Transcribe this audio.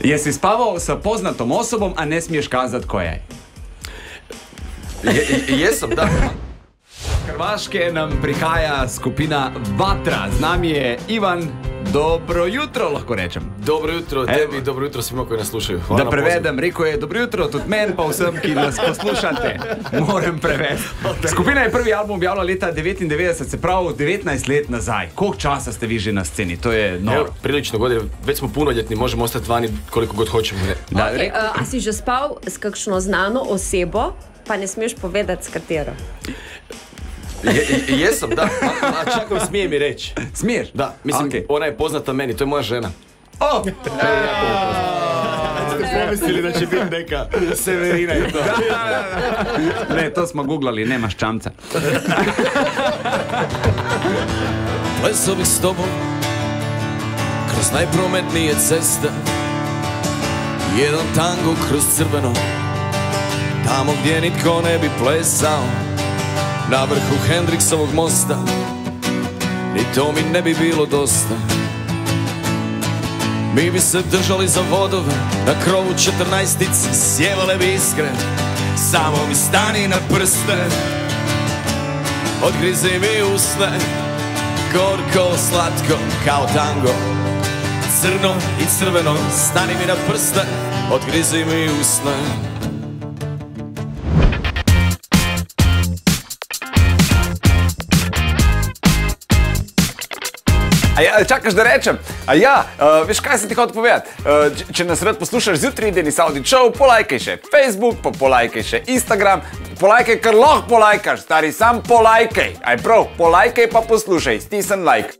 Jesi spavao sa poznatom osobom, a ne smiješ kazat koja je? Jesam, da. Hrvaške nam prihaja skupina Vatra. Z nami je Ivan. Dobro jutro, lahko rečem. Dobro jutro tebi, dobro jutro svima koji nas slušaju. Hvala da prevedem, rekel je dobro jutro tudi meni, pa vsem, ki nas poslušate. Moram prevesti. Skupina je prvi album objavila leta 1999, se pravi 19 let nazaj. Koliko časa ste vi že na sceni? To je noro. Prilično godine, već smo punoljetni, možemo ostati vani koliko god hoćemo. A si že spal s kakšno znano osebo, pa ne smiješ povedati s katero? Jesam, da. A čak smije mi reći. Smiješ? Da, mislim, ona je poznata meni, to je moja žena. O! Ste pomislili da će biti neka Severina i to. Ne, to smo googlali, nemaš čamca. Plesovi s tobom kroz najprometnije ceste, jedan tango kroz crveno, tamo gdje nitko ne bi plesao, na vrhu Hendriksovog mosta, ni to mi ne bi bilo dosta. Mi bi se držali za vodove, na krovu 14-ici sjevale bi iskre, samo mi stani na prste, odgrizi mi usne, gorko, slatko, kao tango, crno i crveno, stani mi na prste, odgrizi mi usne. A ja, čakaš da rečem? A ja, veš kaj sem ti hotel povedati? Če nas rad poslušaš zjutraj, ideni Saudi Show, polajkaj še Facebook, pa polajkaj še Instagram, polajkaj, kar lahko polajkaš, stari, sam polajkaj. Aj prav, polajkaj pa poslušaj, stisni like.